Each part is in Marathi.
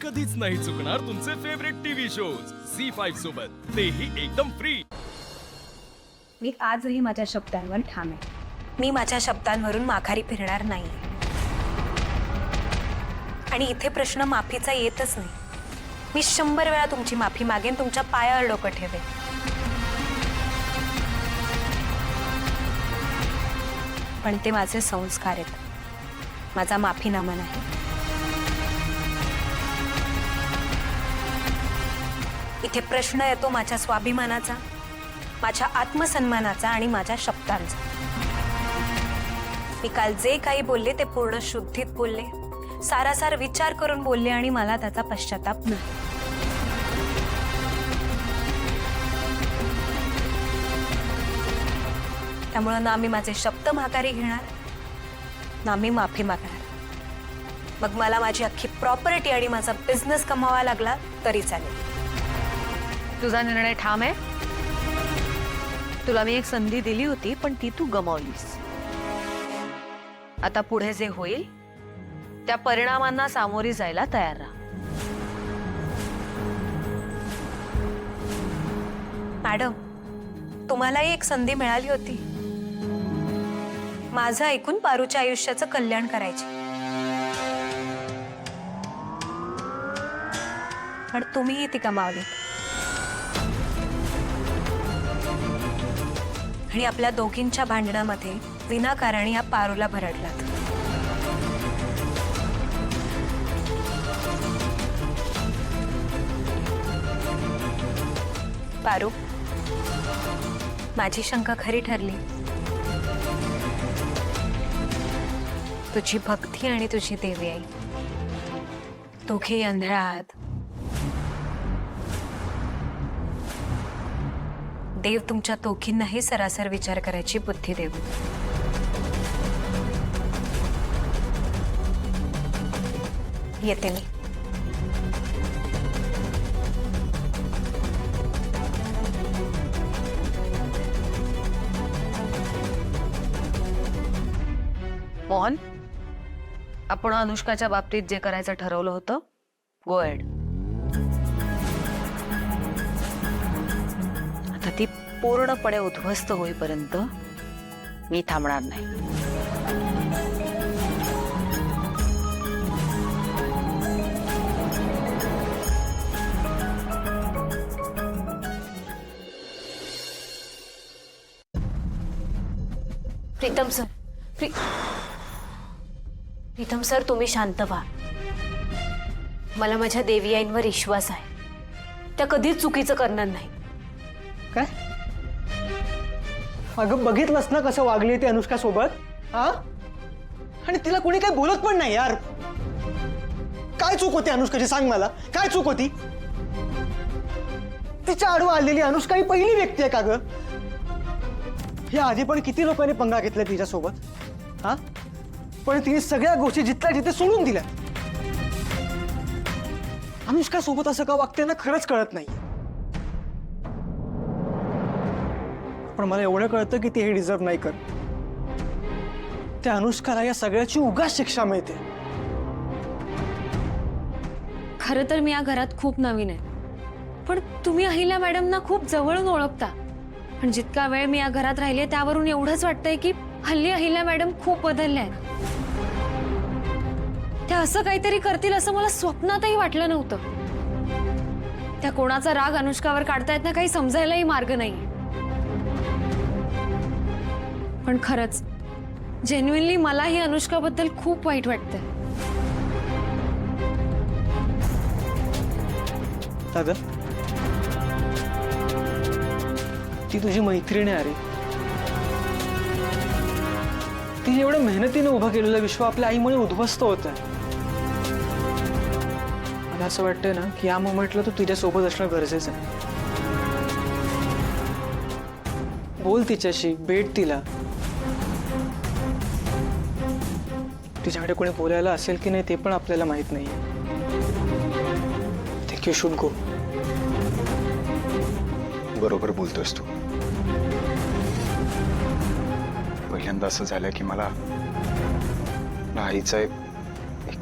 कधीच नाही चुकणार तुमचे फेवरेट टीव्ही शोज झी5 सोबत, तेही एकदम फ्री। मी आजही माझ्या शब्दांवर ठाम आहे। मी माझ्या शब्दांवरून माघारी फिरणार नाही। आणि इथे प्रश्न माफीचा येतच नाही। मी 100 वेळा तुमची माफी मागेन, तुमच्या पायावर डोकं ठेवेन, पण ते माझे संस्कार आहेत, माझा माफीनामा नाही। इथे प्रश्न येतो माझ्या स्वाभिमानाचा, माझ्या आत्मसन्मानाचा आणि माझ्या शब्दांचा। मी काल जे काही बोलले ते पूर्ण शुद्धीत बोलले, सारासार विचार करून बोलले आणि मला त्याचा पश्चाताप नाही। त्यामुळे ना मी माझे शब्द माघारी घेणार, ना मी माफी मागणार। मग मला माझी अख्खी प्रॉपर्टी आणि माझा बिझनेस कमावा लागला तरी चालेल। तुझा निर्णय ठाम आहे? तुला मी एक संधी दिली होती पण ती तू गमावलीस। आता पुढे जे होईल त्या परिणामांना सामोरी जायला तयार राहा। मॅडम, तुम्हालाही एक संधी मिळाली होती माझं ऐकून पारूच्या आयुष्याचं कल्याण करायचे, पण तुम्हीही ती गमावली आणि आपल्या दोघींच्या भांडणामध्ये विनाकारण या पारूला भरडलात। पारू, माझी शंका खरी ठरली। तुझी भक्ती आणि तुझी देवी आई दोघे अंधळा आहात। देव तुमच्या दोघींनाही सरासर विचार करायची बुद्धी देव। येते मी। मोहन, आपण अनुष्काच्या बाबतीत जे करायचं ठरवलं होतं, गो अहेड। आता ती पूर्णपणे उद्ध्वस्त होईपर्यंत मी थांबणार नाही। प्रीतम सर, प्रीतम सर, तुम्ही शांत व्हा। मला माझ्या देवी आईंवर विश्वास आहे, त्या कधीच चुकीचं करणार नाही। काय? अगं बघितलंस ना कसं वागली ती अनुष्का सोबत, हा? आणि तिला कोणी काही बोलत पण नाही यार। काय चूक होती अनुष्काची, सांग मला, काय चूक होती? तिच्या आडवा आलेली अनुष्का ही पहिली व्यक्ती आहे का ग? हे आधी पण किती लोकांनी पंगा घेतला तिच्यासोबत, हा? पण तिने सगळ्या गोष्टी जिथल्या जिथे सोडून दिल्या। अनुष्का सोबत असं का वागते ना खरंच कळत नाही। पण मला एवढं कळतं की ती हे डिझर्व नाही कर। त्या अनुष्काला या सगळ्याची उगाच शिक्षा मिळते। खरं तर मी या घरात खूप नवीन आहे, पण तुम्ही अहिल्या मॅडमना खूप जवळून ओळखता। पण जितका वेळ मी या घरात राहिली त्यावरून एवढंच वाटतंय की हल्ली अहिल्या मॅडम खूप बदलल्या आहेत। त्या असं काहीतरी करतील असं मला स्वप्नातही वाटलं नव्हतं। त्या कोणाचा राग अनुष्कावर काढतायत ना, काही समजायलाही मार्ग नाही। पण खरंच जेन्युइनली मलाही अनुष्काबद्दल खूप वाईट वाटतंय। दादा, ती तुझी मैत्रीण आहे अरे। ती एवढ्या मेहनतीने उभं केलेलं विश्व आपल्या आईमुळे उद्ध्वस्त होतं। मला असं वाटतंय ना की या मोमेंटला तू तिच्यासोबत असणं गरजेचं आहे। बोल तिच्याशी, भेट तिला। तिच्याकडे कोणी बोलायला असेल की नाही ते पण आपल्याला माहित नाहीये। Think you should go. बरोबर बोलतोस तू। पहिल्यांदा असं झालं की मला आईचा एक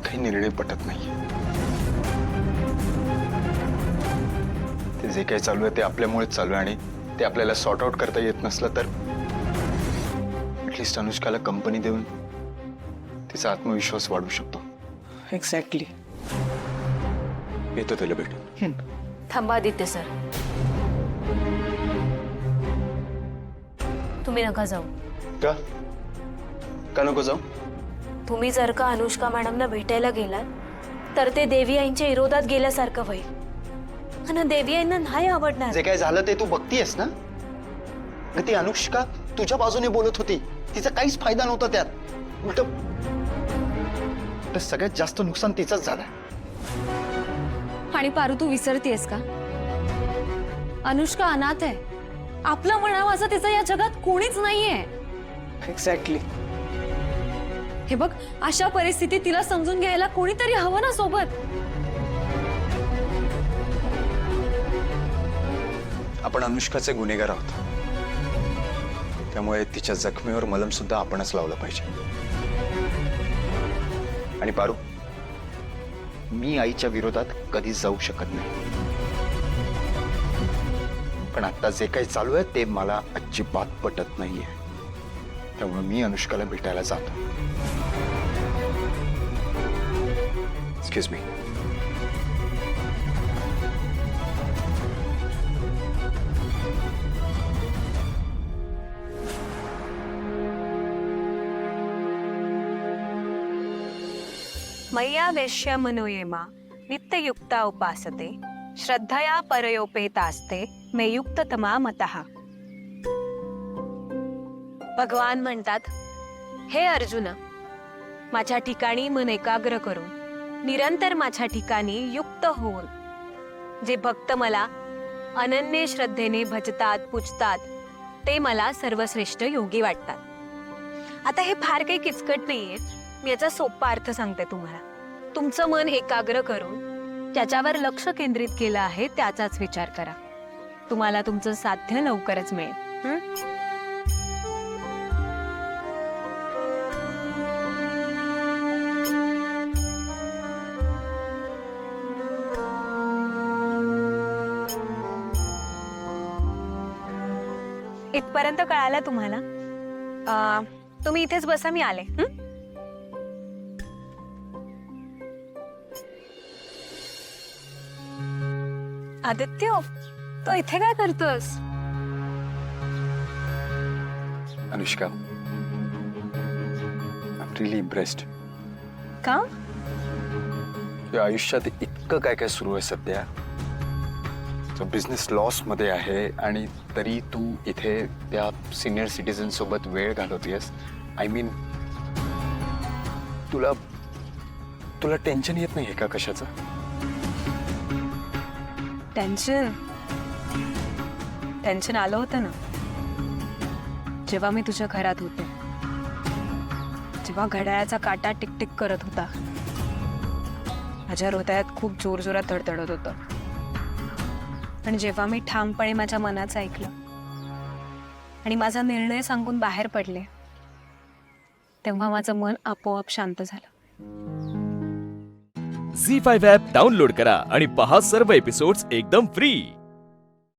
काही निर्णय पटत नाही। जे काही चालू आहे ते आपल्यामुळेच चालू आहे आणि ते आपल्याला सॉर्ट आउट करता येत नसलं तर ऍटलिस्ट अनुष्काला कंपनी देऊन तिचा आत्मविश्वास वाढवू शकतो. एक्झॅक्टली. येतो त्याला भेटून. थांबा आदित्य सर, तुम्ही नका जाऊ. का का नको जाऊ? तुम्ही जर का अनुष्का मॅडमना भेटायला गेलात तर ते देवी आईंच्या विरोधात गेल्यासारखं होईल आणि देवी आईंना नाही आवडणार. जे काय झालं ते तू बघतीयस ना. ती अनुष्का तुझ्या बाजूने बोलत होती, तिचा काहीच फायदा नव्हता त्यात. उलट सगळ्यात जास्त नुकसान तिचंच झालं. आणि पारू, तू विसरतेस का? अनुष्का अनाथ आहे. आपलं म्हणावं असं तिचं या जगात कोणीच नाहीये. एक्झॅक्टली. हे बघ, अशा परिस्थितीत तिला समजून घ्यायला कोणीतरी हवं ना सोबत. आपण अनुष्काचे गुन्हेगार आहोत, त्यामुळे तिच्या जखमीवर मलम सुद्धा आपणच लावलं पाहिजे. आणि पारू, मी आईच्या विरोधात कधीच जाऊ शकत नाही, पण आता जे काही चालू आहे ते मला अजिबात पटत नाहीये. त्यामुळे मी अनुष्काला भेटायला जातो. Excuse me. मय्या वेश्य मनोयेमा नित्ययुक्ता उपासते श्रद्धया परयोपेतास्ते मेयुक्त तमा मतः. भगवान म्हणतात, हे अर्जुन, माझ्या ठिकाणी मन एकाग्र करून निरंतर माझ्या ठिकाणी युक्त होऊन जे भक्त मला अनन्य श्रद्धेने भजतात पूजतात ते मला सर्वश्रेष्ठ योगी वाटतात. आता हे फार काही किचकट नाहीये. मी याचा सोपा अर्थ सांगते तुम्हाला. तुमचं मन एकाग्र करून त्याच्यावर लक्ष केंद्रित केलं आहे त्याचाच विचार करा. तुम्हाला तुमचं साध्य लवकरच मिळेल. इथपर्यंत कळालं तुम्हाला? तुम्ही इथेच बसा, मी आले. आदित्य, तो इथे काय करतोस? Anushka, I am really impressed. का? या आयुष्यात इतकं काय काय सुरू आहे सध्या. बिझनेस लॉस मध्ये आहे आणि तरी तू इथे त्या सिनियर सिटीजन सोबत वेळ घालवतेस. आय मीन, तुला तुला टेन्शन येत नाहीये का कशाचं? टेन्शन आलं होतं ना जेव्हा मी तुझ्या घरात होते, जेव्हा घड्याळाचा काटा टिकटिक करत होता. माझ्या हृदयात खूप जोरजोरात धडधडत होतं. आणि जेव्हा मी ठामपणे माझ्या मनाचं ऐकलं आणि माझा निर्णय सांगून बाहेर पडले, तेव्हा माझं मन आपोआप शांत झालं. झी5 ॲप डाउनलोड करा आणि पहा सर्व एपिसोड्स एकदम फ्री.